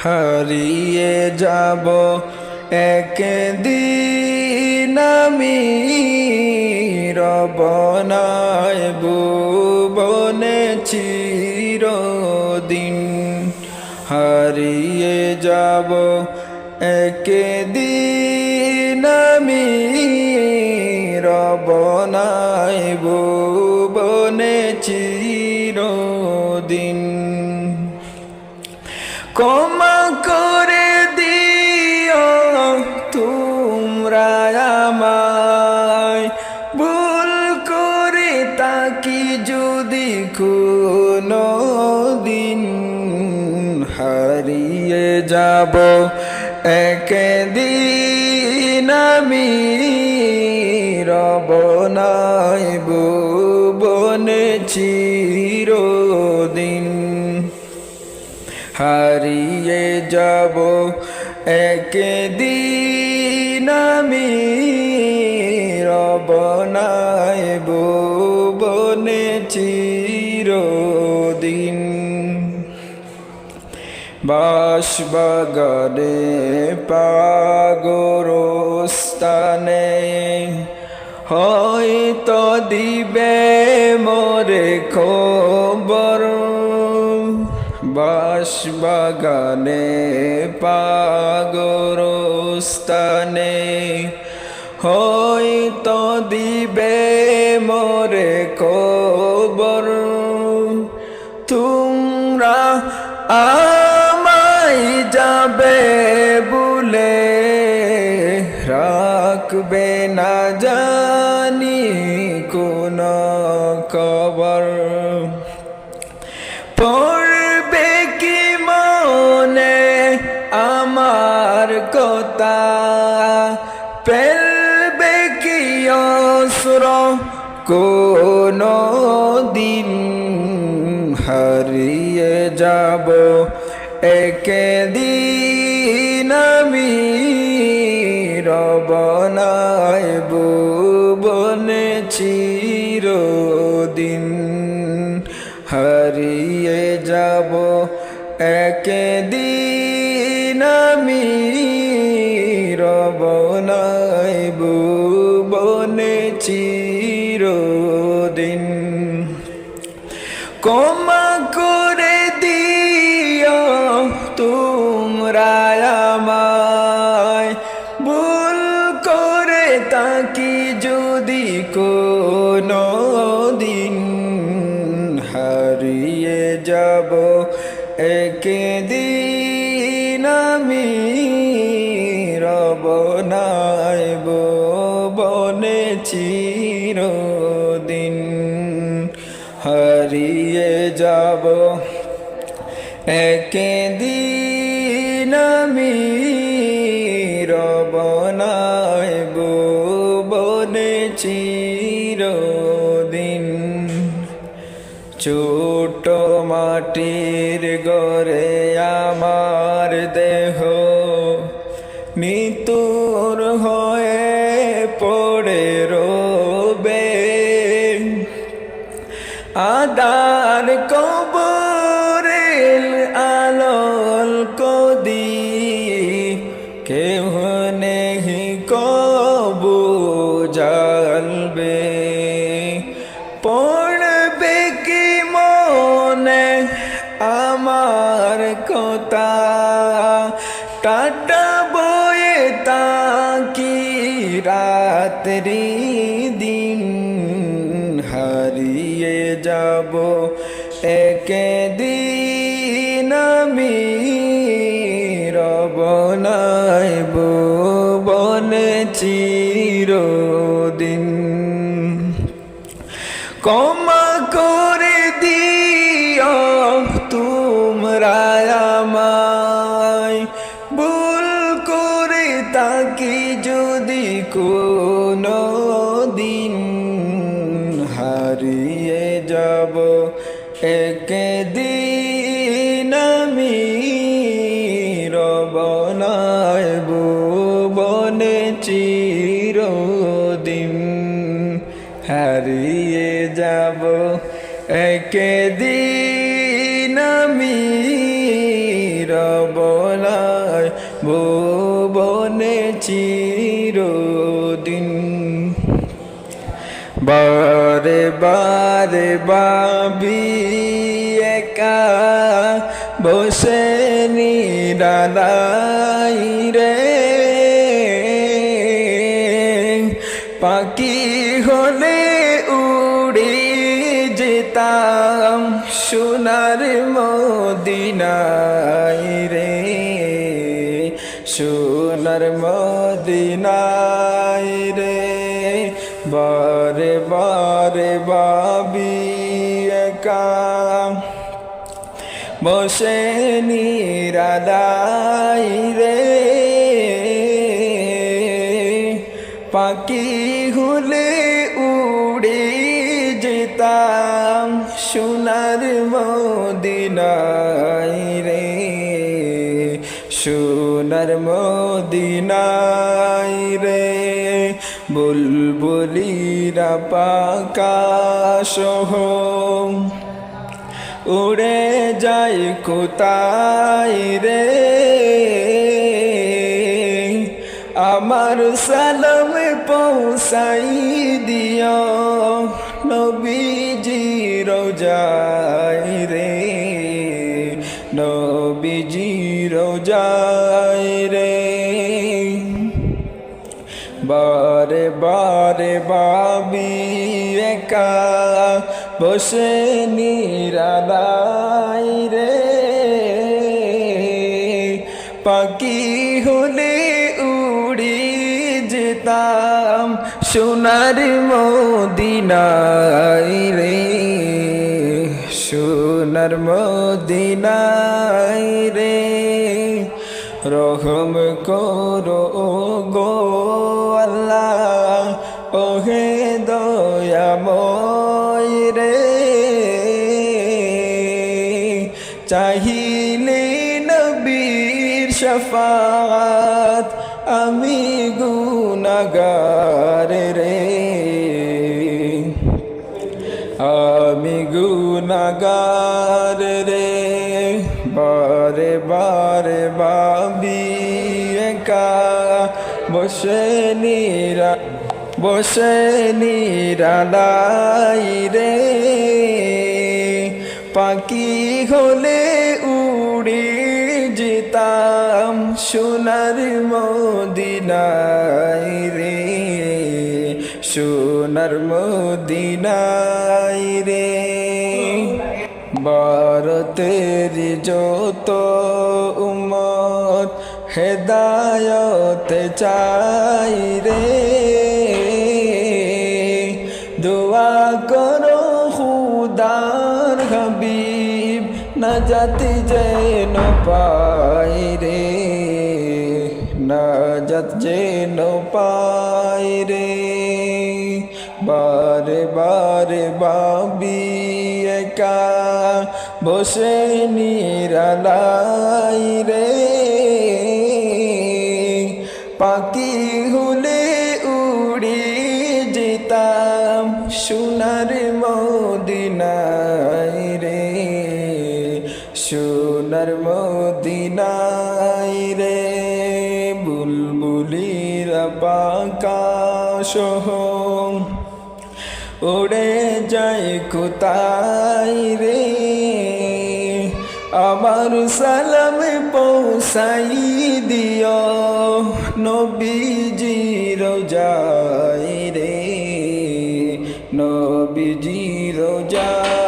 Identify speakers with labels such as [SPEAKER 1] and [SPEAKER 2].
[SPEAKER 1] হারিয়ে যাব একদিন আমি রব নাই ভুবনে চিরদিন। হারিয়ে যাব একদিন আমি রব নাই ভুবনে চিরদিন। ক্ষমা করে দিও তোমরা আমায়, ভুল করে তাকি যদি কোনো দিন। হারিয়ে যাব একদিন আমি রব নাই ভুবনে চিরদিন। হারিয়ে যাব একদিন আমি রব নাই ভুবনে চিরদিন। বাঁশবাগানে পাগোরস্থানে হয়তো দিবে মোরে খবর। বাঁশবাগানে পাগোরস্থানে হয়তো দিবে মোরে খবর। তোমরা আমায় যাবে বলে রাখবে না জানি কোন খবর। পড়বে কি মনে আমার কথা, ফেলবে কি অশ্র কোনো দিন। হারিয়ে যাব একদিন আমি রব নাই ভুবনে চিরদিন। হারিয়ে যাব একদিন আমি রব নাই ভুবনে চিরদিন। ক্ষমা করে দিও তোমরা আমায়, ভুল করে তাকি যদি কোনো দিন। হারিয়ে যাব একদিন আমি রব নাই ভুবনে চিরদিন। হারিয়ে যাব একদিন আমি রব নাই ভুবনে চিরদিন। ছোট মাটির ঘরে আমার দেহ মৃত্যুর হয়ে পড়ে রবে। আদার কবরের আলোল কদি কেহ নেহি কবু জ্বালবে। পড়বে কি মনে আমার কথা, টাটা বয়ে তাকি রাত্রি দিন। হারিয়ে যাব একদিন আমি রব নাই ভুবনে চিরদিন। ক্ষমা করে দিও তোমরা আমায়, ভুল করে তাকি যদি কোনো দিন। হারিয়ে যাব একদিন আমি রব নাই ভুবনে চিরদিন। হারিয়ে যাব একদিন আমি রব রবনায় ভুবনে চিরদিন বারে বারে ভাবি একা বসে নিরালাই রে পাখি হলে উড়ে যেতাম সোনার মদিনায় রে সোনার মদিনায় রে বারে বারে ভাবি একা বসে নিরালাই রে পাখি হলে উড়ে যেতাম সোনার মদিনায় রে সোনার মদিনায় রে বুলবুলিরা পাকা সহ উড়ে যায় কোথায় রে আমার সালাম পৌঁছাই দিও নবীজি রোজায় রে নবীজি রোজায় রে বারে বারে ভাবি একা বসে নিরালাই রে পাখি হলে উড়ে যেতাম সোনার মদিনায় রে সোনার মদিনায় রে রহম করো গো আল্লাহ ওহে দয়াময় রে চাহিলে নবীর শফাত আমি গুনাহগার রে আমি গুনাহগার রে বারে বারে ভাবি একা বসে নিরালাই রে পাখি হলে উড়ে যেতাম সোনার মদিনায় রে সোনার মদিনায় রে ভারতের যত উম্মত হেদায়ত চাই রে দোয়া করো খুদার হাবিব নাজাত যেন পাই রে নাজাত যেন পাই রে বারে বারে ভাবি একা বসে নিরালাই রে পাখি হলে উড়ে যেতাম সোনার মদিনায় রে সোনার মদিনায় রে বুলবুলিরা পাকা সহ উড়ে যায় কোথায় রে আমার সালাম পৌঁছাই দিও নবীজি রোজায় রে নবীজি রোজায়